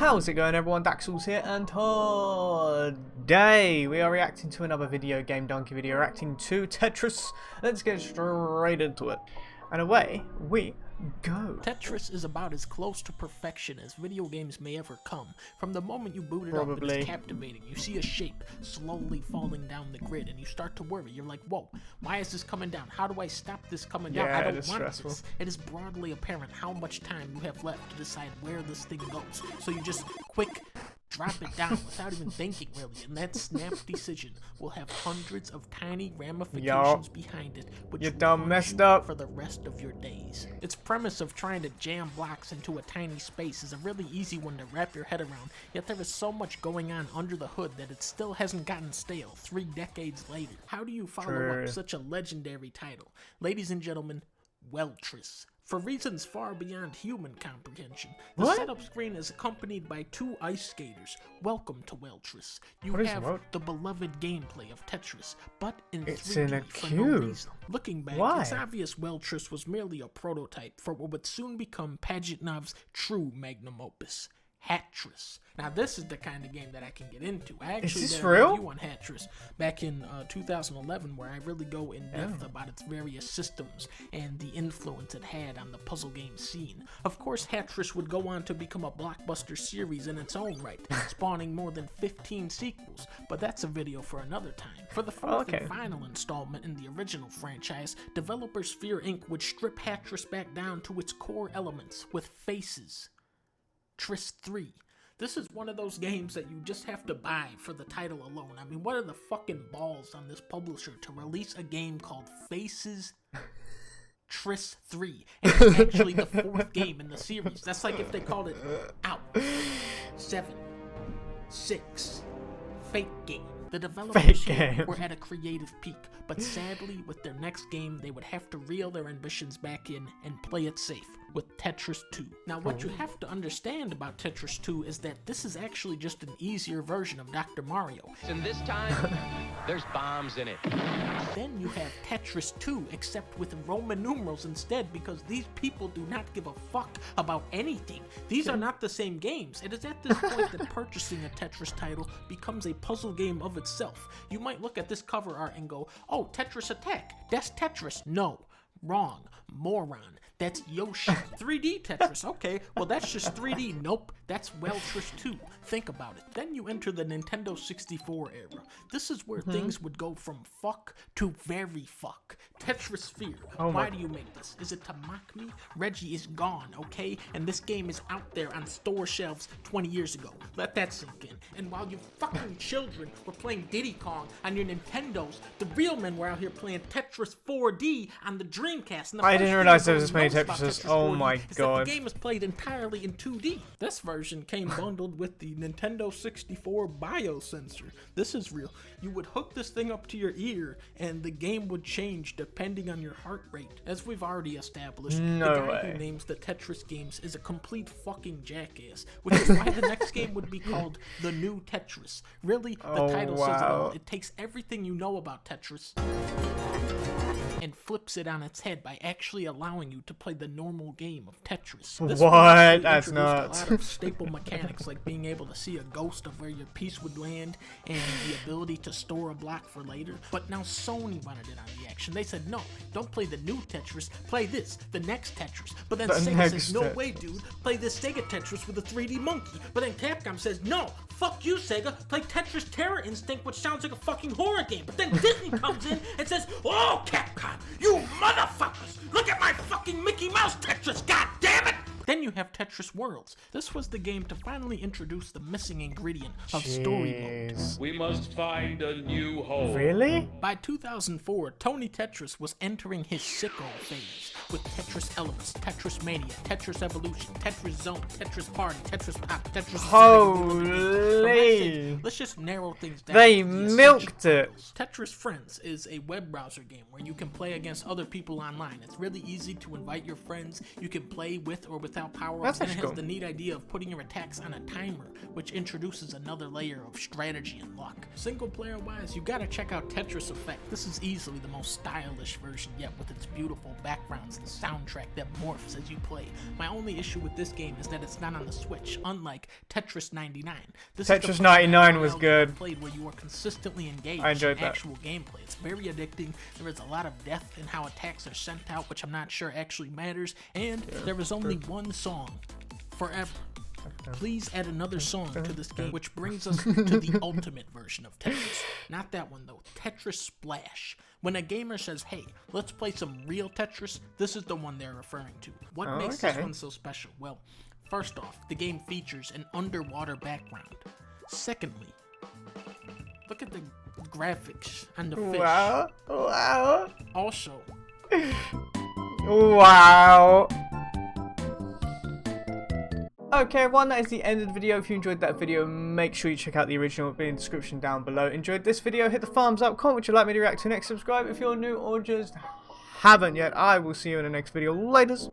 How's it going, everyone? Daxellz here, and today we are reacting to another video game donkey video, reacting to Tetris. Let's get straight into it. And away we go. Tetris is about as close to perfection as video games may ever come. From the moment you boot it up, it's captivating. You see a shape slowly falling down the grid, and you start to worry. You're like, whoa, why is this coming down? How do I stop this coming down? I don't want this. It is broadly apparent how much time you have left to decide where this thing goes. So you just quick drop it down without even thinking, really, and that snap decision will have hundreds of tiny ramifications behind it, which you done messed up for the rest of your days. Its premise of trying to jam blocks into a tiny space is a really easy one to wrap your head around, yet there is so much going on under the hood that it still hasn't gotten stale 3 decades later. How do you follow up such a legendary title? Ladies and gentlemen, Weltris. For reasons far beyond human comprehension, the setup screen is accompanied by 2 ice skaters. Welcome to Weltris. You have the beloved gameplay of Tetris, but in 3D for no reason. Looking back, it's obvious Weltris was merely a prototype for what would soon become Pajitnov's true magnum opus, Hatris. Now this is the kind of game that I can get into. I actually did a review on Hatris back in 2011 where I really go in depth about its various systems and the influence it had on the puzzle game scene. Of course, Hatris would go on to become a blockbuster series in its own right, spawning more than 15 sequels, but that's a video for another time. For the 4th and final installment in the original franchise, developers Fear Inc. would strip Hatris back down to its core elements with faces. Tris 3. This is one of those games that you just have to buy for the title alone. I mean, what are the fucking balls on this publisher to release a game called Faces Tris 3? And it's actually the 4th game in the series. That's like if they called it Out 7 6 Fake Game. The developers here were at a creative peak, but sadly, with their next game, they would have to reel their ambitions back in and play it safe with Tetris 2. Now, what you have to understand about Tetris 2 is that this is actually just an easier version of Dr. Mario. And this time, there's bombs in it. Then you have Tetris 2, except with Roman numerals instead, because these people do not give a fuck about anything. These are not the same games. It is at this point that purchasing a Tetris title becomes a puzzle game of itself. You might look at this cover art and go, oh, Tetris Attack, that's Tetris. No, wrong, moron. That's Yoshi. 3D Tetris. Okay, well that's just 3D. Nope, that's Weltris 2. Think about it. Then you enter the Nintendo 64 era. This is where things would go from fuck to very fuck. Tetris Fear. Why do you make this? Is it to mock me? Reggie is gone, okay? And this game is out there on store shelves 20 years ago. Let that sink in. And while you fucking children were playing Diddy Kong on your Nintendos, the real men were out here playing Tetris 4D on the Dreamcast. And I didn't realize there was many Tetrises. Oh my god. The game is played entirely in 2D. This version came bundled with the Nintendo 64 biosensor. This is real. You would hook this thing up to your ear and the game would change depending on your heart rate. As we've already established, the guy who names the Tetris games is a complete fucking jackass, which is why the next game would be called The New Tetris. Really, the title says it all. It takes everything you know about Tetris and flips it on its head by actually allowing you to play the normal game of Tetris. This That's nuts. A lot of staple mechanics like being able to see a ghost of where your piece would land and the ability to store a block for later. But now Sony wanted it on the action. They said, no, don't play the new Tetris, play this, the next Tetris. But then Sega says, no way, dude, play this Sega Tetris with a 3D monkey. But then Capcom says, no, fuck you, Sega, play Tetris Terror Instinct, which sounds like a fucking horror game. But then Disney comes in and says, oh, Capcom, you motherfuckers! Look at my fucking Mickey Mouse Tetris, god damn it! Then you have Tetris Worlds. This was the game to finally introduce the missing ingredient of story mode. We must find a new home. Really? By 2004, Tony Tetris was entering his sicko phase with Tetris Elements, Tetris Mania, Tetris Evolution, Tetris Zone, Tetris Party, Tetris Pop, Tetris... Holy! Let's just narrow things down. They milked it. Tetris Friends is a web browser game where you can play against other people online. It's really easy to invite your friends. You can play with or without power-ups. Plus, then it That's has cool. the neat idea of putting your attacks on a timer, which introduces another layer of strategy and luck. Single player wise, you gotta check out Tetris Effect. This is easily the most stylish version yet, with its beautiful backgrounds and soundtrack that morphs as you play. My only issue with this game is that it's not on the Switch, unlike Tetris 99. This is the Tetris first 99 was MMO good. I've played where you are consistently engaged I enjoyed in that. actual gameplay. It's very addicting. There is a lot of depth in how attacks are sent out, which I'm not sure actually matters, and there is only one song forever. Please add another song to this game, which brings us to the ultimate version of Tetris. Not that one though, Tetris Splash. When a gamer says, hey, let's play some real Tetris, this is the one they're referring to. What makes this one so special? Well, first off, the game features an underwater background. Secondly, look at the graphics on the fish. Wow. Wow. Also, Wow. Okay everyone, that is the end of the video. If you enjoyed that video, make sure you check out the original in the description down below. Enjoyed this video, hit the thumbs up, comment what you'd like me to react to next, subscribe if you're new or just haven't yet. I will see you in the next video. Laters.